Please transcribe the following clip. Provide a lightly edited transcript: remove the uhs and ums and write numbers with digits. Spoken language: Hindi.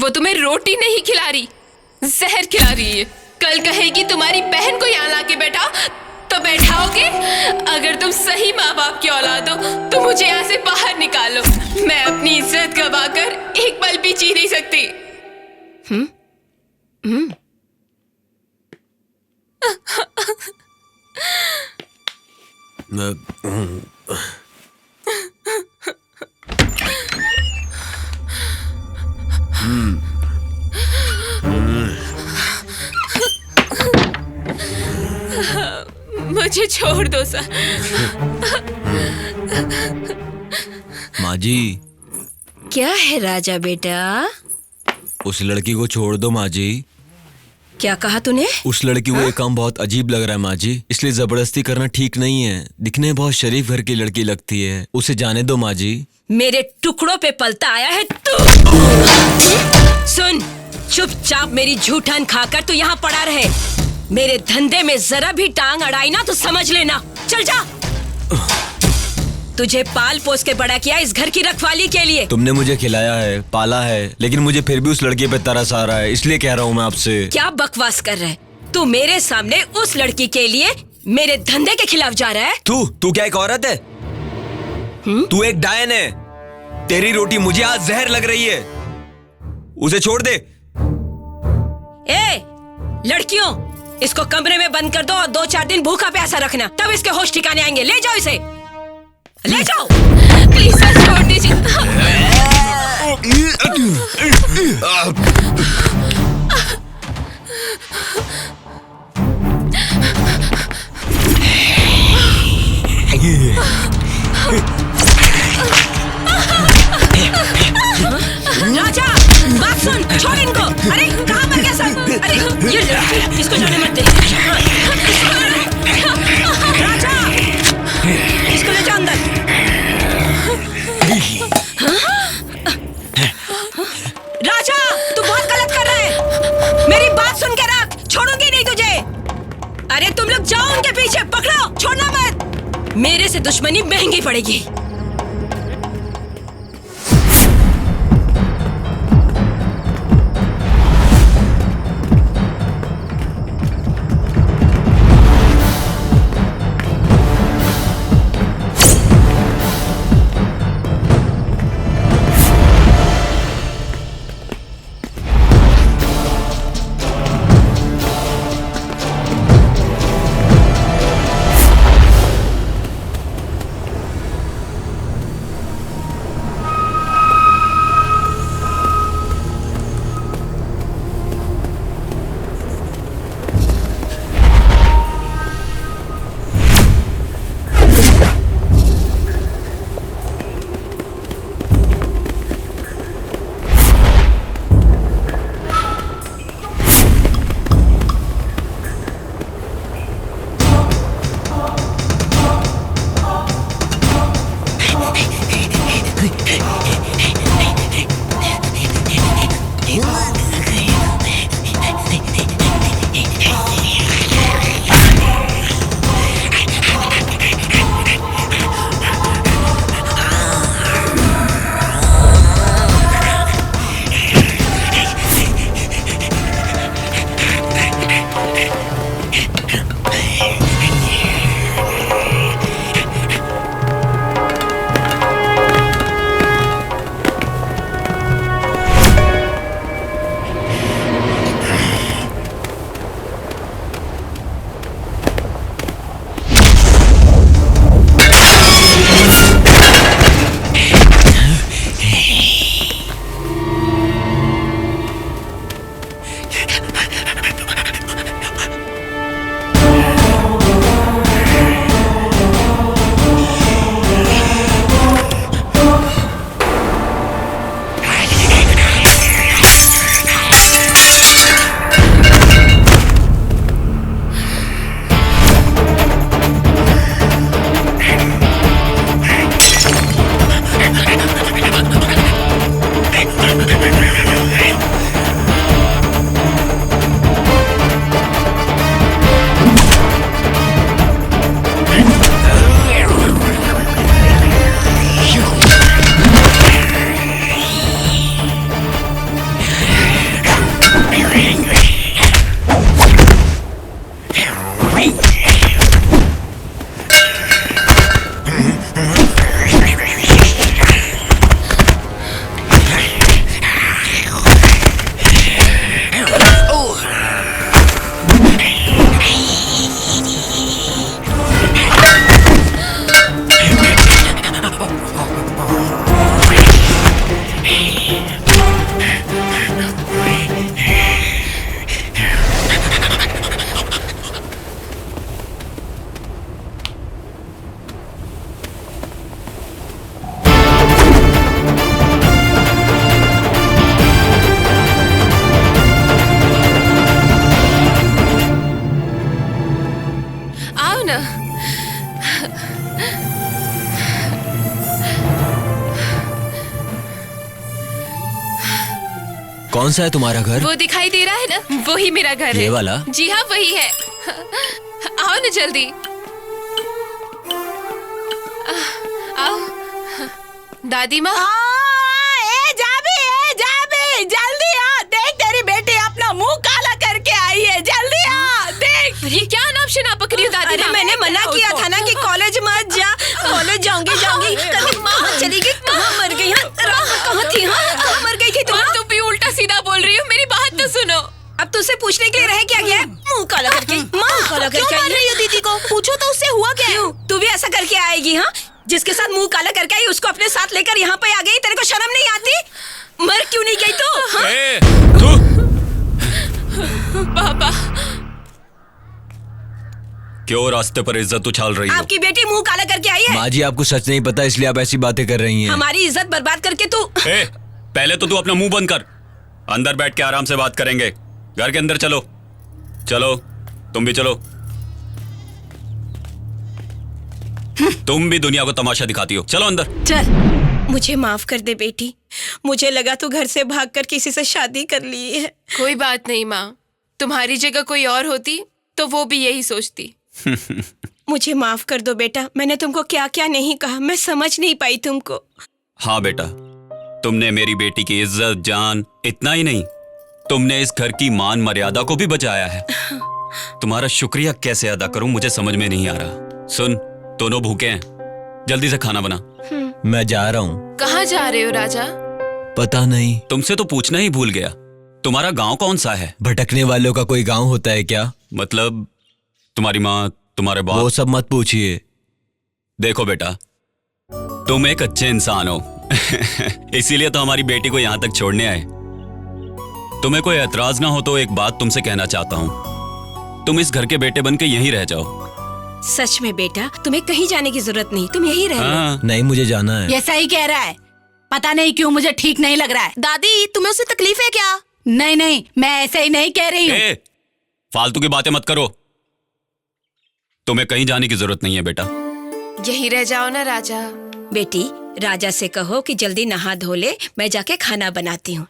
वो तुम्हें रोटी नहीं खिला रही, जहर खिला रही है। कल कहेगी तुम्हारी बहन को यहाँ लाके बैठा तो बैठाओगे? अगर तुम सही माँ बाप की औलाद हो तो मुझे यहाँ से बाहर निकालो। मैं अपनी इज्जत गवाकर एक पल भी जी नहीं सकती। मुझे छोड़ दो सर। माँ जी। क्या है राजा बेटा? उस लड़की को छोड़ दो माँ जी। क्या कहा तूने? उस लड़की को ये काम बहुत अजीब लग रहा है माँ जी, इसलिए जबरदस्ती करना ठीक नहीं है। दिखने में बहुत शरीफ घर की लड़की लगती है, उसे जाने दो माँ जी। मेरे टुकड़ों पे पलता आया है तू। सुन, चुपचाप मेरी जूठन खाकर तू यहाँ पड़ा रहे। मेरे धंधे में जरा भी टांग अड़ाई ना तो समझ लेना। चल जा। तुझे पाल पोस के बड़ा किया इस घर की रखवाली के लिए। तुमने मुझे खिलाया है, पाला है, लेकिन मुझे फिर भी उस लड़की पे तरस आ रहा है, इसलिए कह रहा हूँ मैं आपसे। क्या बकवास कर रहा है तू? मेरे सामने उस लड़की के लिए मेरे धंधे के खिलाफ जा रहा है? तू क्या एक औरत है? तू एक डायन है। तेरी रोटी मुझे आज जहर लग रही है, उसे छोड़ दे। ए लड़कियों, इसको कमरे में बंद कर दो और 2-4 दिन भूखा प्यासा रखना, तब इसके होश ठिकाने आएंगे। ले जाओ इसे, ले जाओ। प्लीज सर, छोड़ दीजिए। राजा बात सुन, छोड़ इनको। अरे कहाँ मर गया सब? अरे ये लड़की, इसको जाने मत दे। राजा इसको ले जाओ अंदर। राजा तू बहुत गलत कर रहा है, मेरी बात सुन के रख। छोड़ूंगी नहीं तुझे। अरे तुम लोग जाओ उनके पीछे, पकड़ो, छोड़ना मत। मेरे से दुश्मनी महंगी पड़ेगी। आओ ना। कौन सा है तुम्हारा घर? वो दिखाई दे रहा है ना, वही मेरा घर है। ये वाला? जी हाँ, वही है। आओ ना जल्दी। आओ। दादी माँ। जल्दी आ, देख तेरी बेटी अपना मुंह काला करके आई है, जल्दी आ, देख। ये क्या नाम शना पकड़ी हो दादी अरे माँ? मैंने मना किया था ना कि कॉलेज मत जा। कॉलेज जाऊंगी कभी कहाँ चली गई, कहाँ मर गई? हाँ, रात में कहाँ थी? हाँ, कहाँ मर गई थी तुम? तुम भी उल्टा सीधा बोल रही हो, मेरी बात तो सुनो। अब तुझसे पूछने के लिए रह क्या गया? मुंह काला करके, मुंह काला करके आई है। दीदी को पूछो तो उससे हुआ क्या है? क्यों? तू भी ऐसा करके आएगी? हाँ, जिसके साथ मुंह काला करके आई उसको अपने साथ लेकर यहाँ पे आ गई। तेरे को शर्म नहीं आती? मर क्यों नहीं गई तू? हाँ? पापा। क्यों रास्ते पर इज्जत उछाल रही हो? आपकी बेटी मुंह काला करके आई है। माँ जी, आपको सच नहीं पता इसलिए आप ऐसी बातें कर रही हैं। हमारी इज्जत बर्बाद करके तू। पहले तो तू अपना मुंह बंद कर। अंदर बैठ के आराम से बात करेंगे। घर के अंदर चलो। चलो, तुम भी चलो। तुम भी दुनिया को तमाशा दिखाती हो। चलो अंदर। चल। मुझे माफ कर दे बेटी, मुझे लगा तू घर से भागकर किसी से शादी कर ली है। कोई बात नहीं माँ, तुम्हारी जगह कोई और होती तो वो भी यही सोचती। मुझे माफ कर दो बेटा, मैंने तुमको क्या क्या नहीं कहा, मैं समझ नहीं पाई तुमको। हाँ बेटा, तुमने मेरी बेटी की इज्जत, जान, इतना ही नहीं, तुमने इस घर की मान मर्यादा को भी बचाया है। तुम्हारा शुक्रिया कैसे अदा करूं मुझे समझ में नहीं आ रहा। सुन, दोनों भूखे हैं, जल्दी से खाना बना। मैं जा रहा हूँ। कहाँ जा रहे हो राजा? पता नहीं। तुमसे तो पूछना ही भूल गया, तुम्हारा गांव कौन सा है? भटकने वालों का कोई गांव होता है क्या? मतलब तुम्हारी माँ, तुम्हारे बाप? वो सब मत पूछिए। देखो बेटा, तुम एक अच्छे इंसान हो इसीलिए तो हमारी बेटी को यहाँ तक छोड़ने आए। तुम्हें कोई एतराज ना हो तो एक बात तुमसे कहना चाहता हूँ, तुम इस घर के बेटे बन के यहीं रह जाओ। सच में बेटा, तुम्हें कहीं जाने की जरूरत नहीं, तुम यहीं रह लो। हाँ, नहीं, मुझे जाना है। ये सही कह रहा है, पता नहीं क्यों मुझे ठीक नहीं लग रहा है। दादी, तुम्हें उससे तकलीफ है क्या? नहीं नहीं, मैं ऐसे ही नहीं कह रही हूँ। फालतू की बातें मत करो। तुम्हें कहीं जाने की जरूरत नहीं है बेटा। यहीं रह जाओ ना राजा। बेटी, राजा से कहो कि जल्दी नहा धो ले, मैं जाके खाना बनाती हूँ।